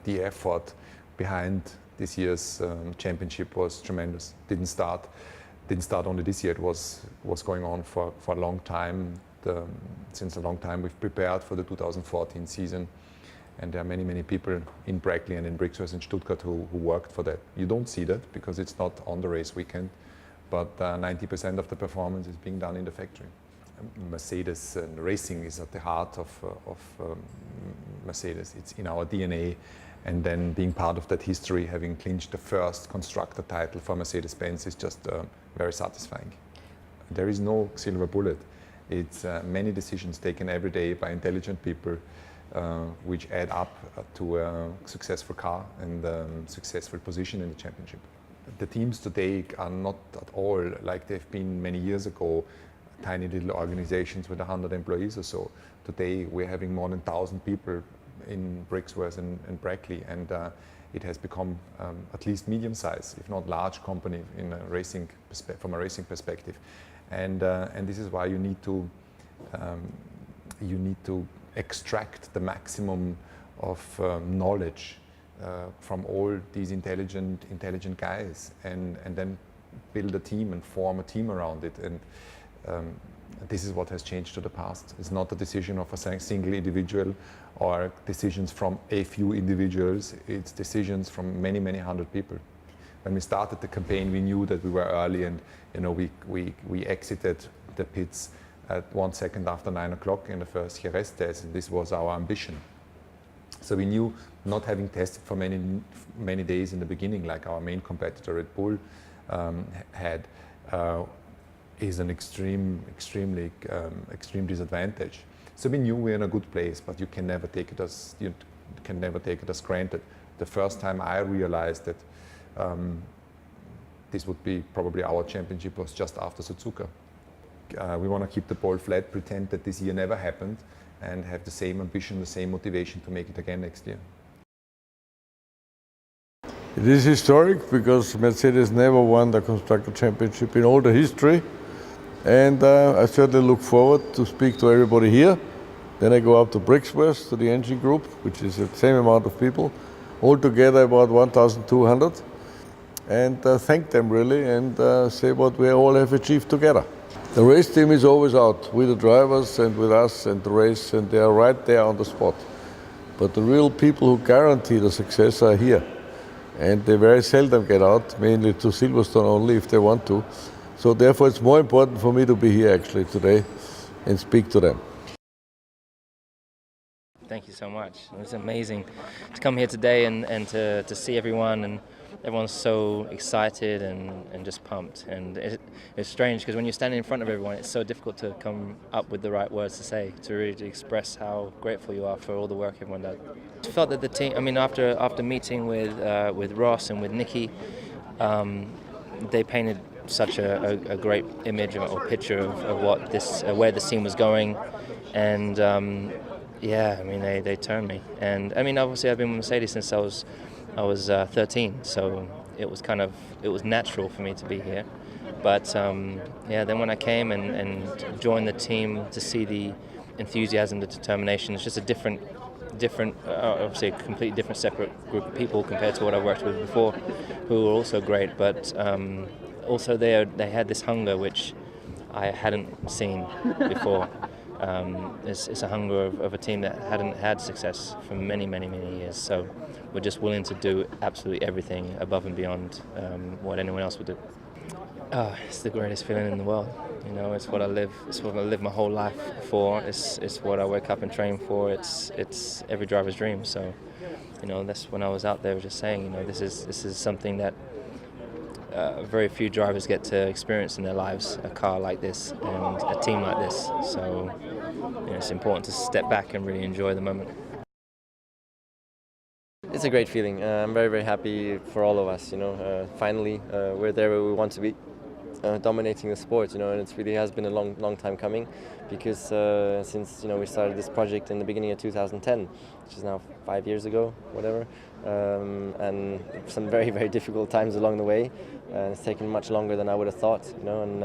the effort behind this year's championship was tremendous. Didn't start only this year. It was going on for a long time. Since a long time we've prepared for the 2014 season, and there are many people in Brackley and in Brixworth in Stuttgart who worked for that. You don't see that because it's not on the race weekend, but 90% of the performance is being done in the factory. Mercedes and racing is at the heart of Mercedes. It's in our DNA, and then being part of that history, having clinched the first constructor title for Mercedes-Benz is just very satisfying. There is no silver bullet. It's many decisions taken every day by intelligent people which add up to a successful car and successful position in the championship. The teams today are not at all like they've been many years ago, tiny little organizations with 100 employees or so. Today we're having more than 1,000 people in Brixworth and Brackley, and it has become at least medium size, if not large company in a racing from a racing perspective. And this is why you need to extract the maximum of knowledge from all these intelligent guys, and then build a team and form a team around it. And this is what has changed to the past. It's not a decision of a single individual or decisions from a few individuals. It's decisions from many hundred people. When we started the campaign, we knew that we were early, and we exited the pits at 1 second after 9 o'clock in the first Jerez test, and this was our ambition. So we knew, not having tested for many days in the beginning, like our main competitor Red Bull had, is an extreme disadvantage. So we knew we're in a good place, but you can never take it as granted. The first time I realized that this would be probably our championship was just after Suzuka. We want to keep the ball flat, pretend that this year never happened, and have the same ambition, the same motivation to make it again next year. It is historic because Mercedes never won the Constructor Championship in all the history, and I certainly look forward to speak to everybody here. Then I go up to Brixworth, to the engine group, which is the same amount of people, altogether about 1,200, and thank them really, and say what we all have achieved together. The race team is always out with the drivers and with us and the race, and they are right there on the spot. But the real people who guarantee the success are here, and they very seldom get out, mainly to Silverstone only if they want to. So therefore it's more important for me to be here actually today and speak to them. Thank you so much. It's amazing to come here today and to see everyone, and everyone's so excited and just pumped. And it's strange because when you're standing in front of everyone, it's so difficult to come up with the right words to say, to really express how grateful you are for all the work everyone does. I felt that the team, I mean, after meeting with Ross and with Nicky, they painted such a great image or picture of what where the scene was going, and yeah, I mean, they turned me. And I mean, obviously I've been with Mercedes since I was 13, so it was natural for me to be here. But yeah, then when I came and joined the team, to see the enthusiasm, the determination, it's just a different, obviously a completely different, separate group of people compared to what I've worked with before, who were also great. But also they had this hunger which I hadn't seen before. It's a hunger of a team that hadn't had success for many years. So we're just willing to do absolutely everything above and beyond what anyone else would do. It's the greatest feeling in the world. You know, it's what I live. It's what I live my whole life for. It's what I wake up and train for. It's every driver's dream. So, you know, that's when I was out there just saying, you know, this is something that very few drivers get to experience in their lives, a car like this and a team like this. So, you know, it's important to step back and really enjoy the moment. It's a great feeling. I'm very happy for all of us. You know, finally we're there where we want to be, dominating the sport. You know, and it really has been a long time coming, because since we started this project in the beginning of 2010, which is now 5 years ago, whatever, and some very difficult times along the way. It's taken much longer than I would have thought. You know, and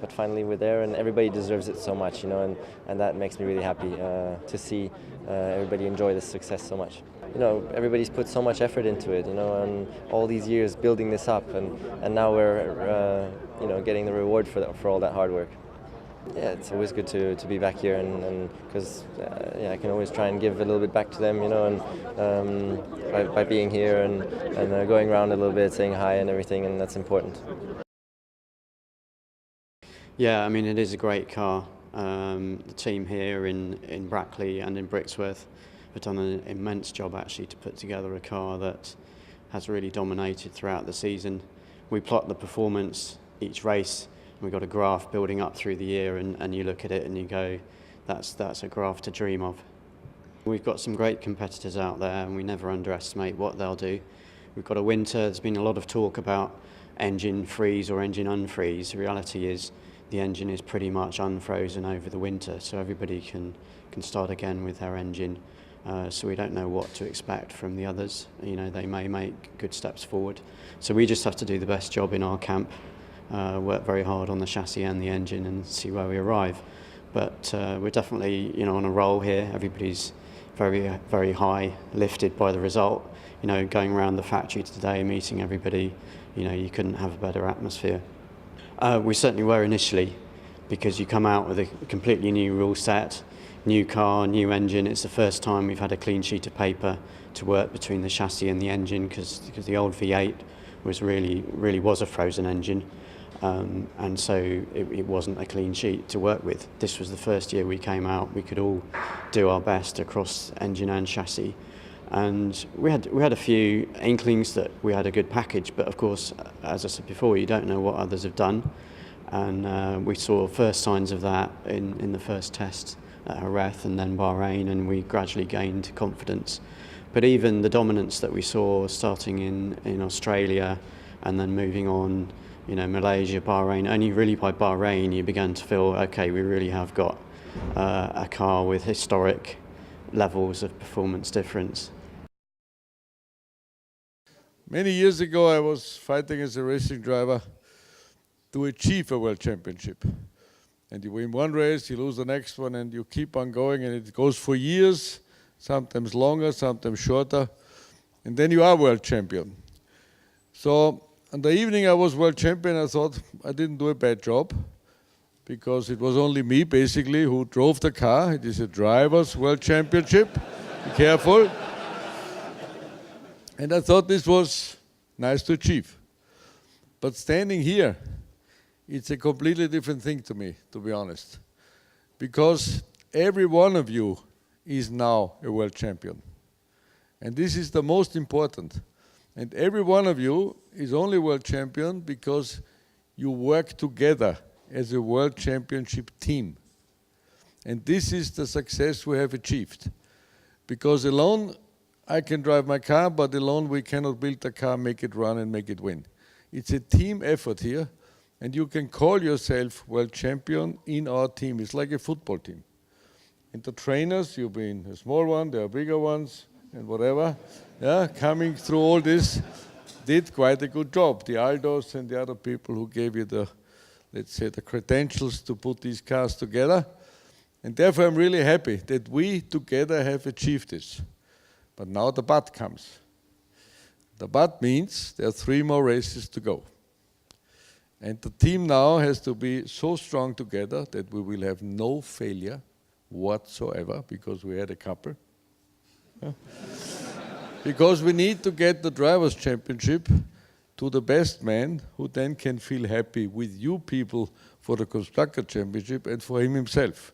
but finally we're there, and everybody deserves it so much. You know, and that makes me really happy to see everybody enjoy this success so much. you know, everybody's put so much effort into it, you know, and all these years building this up, and now we're you know, getting the reward for all that hard work. Yeah, it's always good to be back here, and because yeah, I can always try and give a little bit back to them, you know, and by being here and going around a little bit, saying hi and everything, and that's important. Yeah, I mean, it is a great car. The team here in Brackley and in Brixworth have done an immense job actually to put together a car that has really dominated throughout the season. We plot the performance each race. We've got a graph building up through the year, and you look at it and you go, that's a graph to dream of. We've got some great competitors out there, and we never underestimate what they'll do. We've got a winter. There's been a lot of talk about engine freeze or engine unfreeze. The reality is the engine is pretty much unfrozen over the winter, so everybody can start again with their engine. So we don't know what to expect from the others. You know, they may make good steps forward. So we just have to do the best job in our camp. Work very hard on the chassis and the engine and see where we arrive. But we're definitely, you know, on a roll here. Everybody's very, very high, lifted by the result. You know, going around the factory today, meeting everybody, you know, you couldn't have a better atmosphere. We certainly were initially, because you come out with a completely new rule set, new car, new engine. It's the first time we've had a clean sheet of paper to work between the chassis and the engine, because the old V8 was really was a frozen engine. And so it wasn't a clean sheet to work with. This was the first year we came out. We could all do our best across engine and chassis, and we had a few inklings that we had a good package. But of course, as I said before, you don't know what others have done, and we saw first signs of that in the first test at Jerez and then Bahrain, and we gradually gained confidence. But even the dominance that we saw starting in Australia and then moving on, you know, Malaysia, Bahrain, only really by Bahrain you began to feel, okay, we really have got a car with historic levels of performance difference. Many years ago I was fighting as a racing driver to achieve a world championship. And you win one race, you lose the next one, and you keep on going, and it goes for years, sometimes longer, sometimes shorter, and then you are world champion. So on the evening I was world champion, I thought I didn't do a bad job, because it was only me basically who drove the car. It is a driver's world championship. Be careful. And I thought this was nice to achieve. But standing here, it's a completely different thing to me, to be honest. Because every one of you is now a world champion. And this is the most important. And every one of you is only world champion because you work together as a world championship team. And this is the success we have achieved. Because alone I can drive my car, but alone we cannot build a car, make it run and make it win. It's a team effort here, and you can call yourself world champion in our team. It's like a football team. And the trainers, you've been a small one, there are bigger ones, and whatever, yeah, coming through all this, did quite a good job. The Aldos and the other people who gave you the, let's say, the credentials to put these cars together. And therefore I'm really happy that we together have achieved this. But now the but comes. The but means there are 3 more races to go. And the team now has to be so strong together that we will have no failure whatsoever, because we had a couple. Because we need to get the Drivers' Championship to the best man, who then can feel happy with you people for the Constructor Championship and for him himself.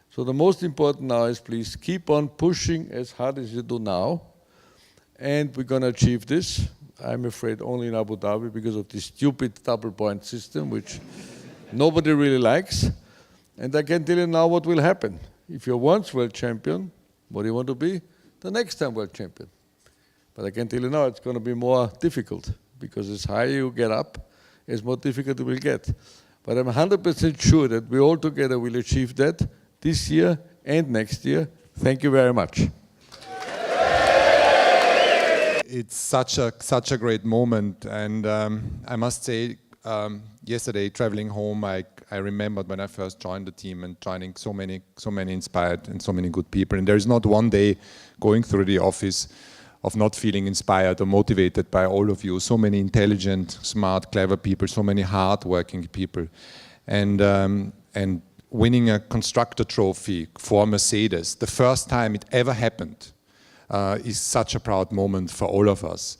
So the most important now is, please keep on pushing as hard as you do now, and we're going to achieve this. I'm afraid only in Abu Dhabi, because of this stupid double point system, which nobody really likes. And I can tell you now what will happen. If you're once world champion, what do you want to be? The next time world champion. But I can tell you now it's going to be more difficult, because as higher you get up, as more difficult it will get. But I'm 100% sure that we all together will achieve that this year and next year. Thank you very much. It's such a great moment, and I must say, yesterday traveling home, I remembered when I first joined the team and joining so many inspired and so many good people. And there is not one day going through the office of not feeling inspired or motivated by all of you. So many intelligent, smart, clever people, so many hard-working people. And winning a constructor trophy for Mercedes, the first time it ever happened, is such a proud moment for all of us.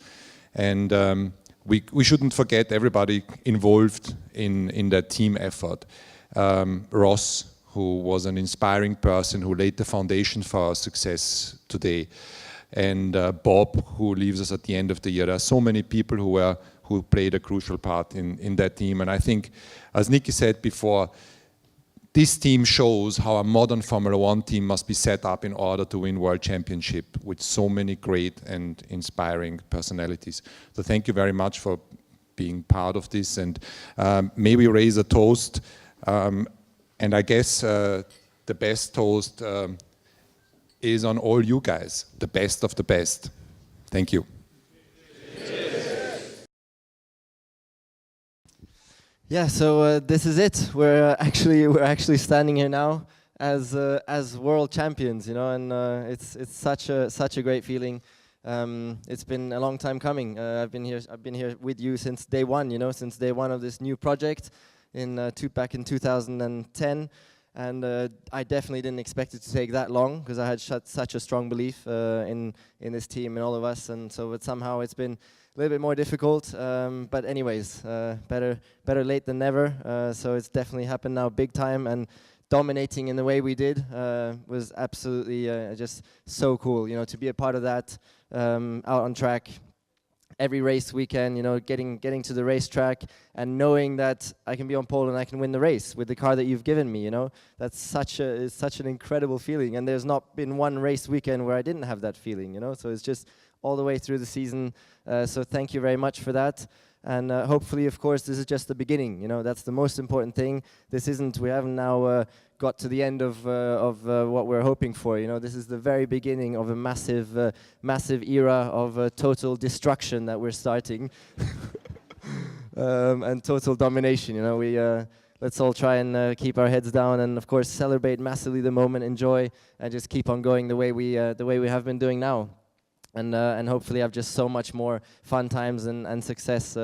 And we shouldn't forget everybody involved in that team effort. Ross, who was an inspiring person who laid the foundation for our success today. And Bob, who leaves us at the end of the year. There are so many people who played a crucial part in that team. And I think, as Nicky said before, this team shows how a modern Formula One team must be set up in order to win World Championship with so many great and inspiring personalities. So thank you very much for being part of this, and may we raise a toast. And I guess the best toast is on all you guys, the best of the best. Thank you. Yeah, so this is it. We're actually standing here now as world champions, you know, and it's such a great feeling. It's been a long time coming. I've been here with you since day one, you know, since day one of this new project back in 2010, and I definitely didn't expect it to take that long, because I had such a strong belief in this team and all of us, and so somehow it's been a little bit more difficult, but anyways, better late than never. So it's definitely happened now big time, and dominating in the way we did was absolutely just so cool, you know, to be a part of that, out on track every race weekend, you know, getting to the racetrack and knowing that I can be on pole and I can win the race with the car that you've given me, you know. That's such an incredible feeling, and there's not been one race weekend where I didn't have that feeling, you know. So it's just all the way through the season. So thank you very much for that. And hopefully, of course, this is just the beginning. You know, that's the most important thing. We haven't now got to the end of what we're hoping for. You know, this is the very beginning of a massive era of total destruction that we're starting, and total domination. You know, let's all try and keep our heads down, and of course, celebrate massively the moment, enjoy, and just keep on going the way we have been doing now. And hopefully have just so much more fun times and success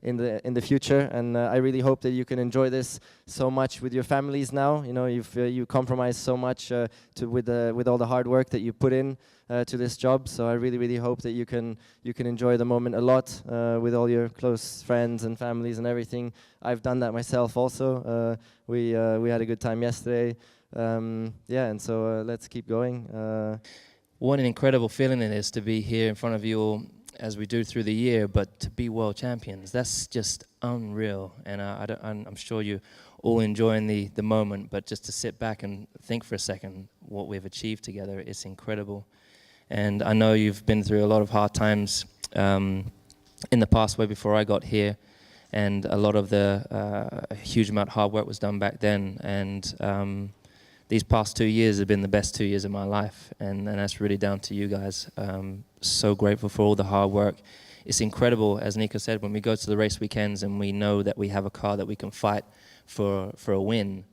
in the future. And I really hope that you can enjoy this so much with your families now. You know, you compromised so much with all the hard work that you put in to this job. So I really hope that you can enjoy the moment a lot with all your close friends and families and everything. I've done that myself also. We had a good time yesterday. Yeah, and so let's keep going. What an incredible feeling it is to be here in front of you all as we do through the year, but to be world champions, that's just unreal. And I'm sure you're all enjoying the moment, but just to sit back and think for a second what we've achieved together, it's incredible. And I know you've been through a lot of hard times in the past way before I got here, and a lot of a huge amount of hard work was done back then. And these past 2 years have been the best 2 years of my life, and that's really down to you guys. So grateful for all the hard work. It's incredible, as Nico said, when we go to the race weekends and we know that we have a car that we can fight for a win,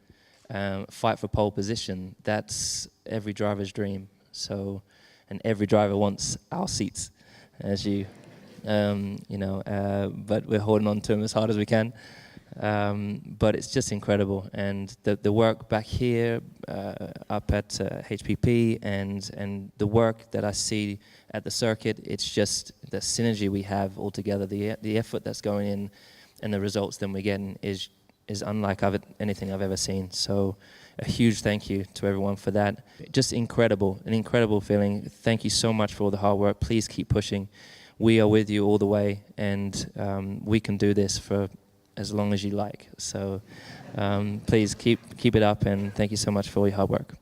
fight for pole position. That's every driver's dream. So, and every driver wants our seats, as you know. But we're holding on to them as hard as we can. But it's just incredible, and the work back here up at HPP and the work that I see at the circuit, it's just the synergy we have all together, the effort that's going in, and the results that we're getting is unlike anything I've ever seen. So a huge thank you to everyone for that. Just incredible, an incredible feeling. Thank you so much for all the hard work. Please keep pushing. We are with you all the way, and we can do this for as long as you like. So please keep it up, and thank you so much for all your hard work.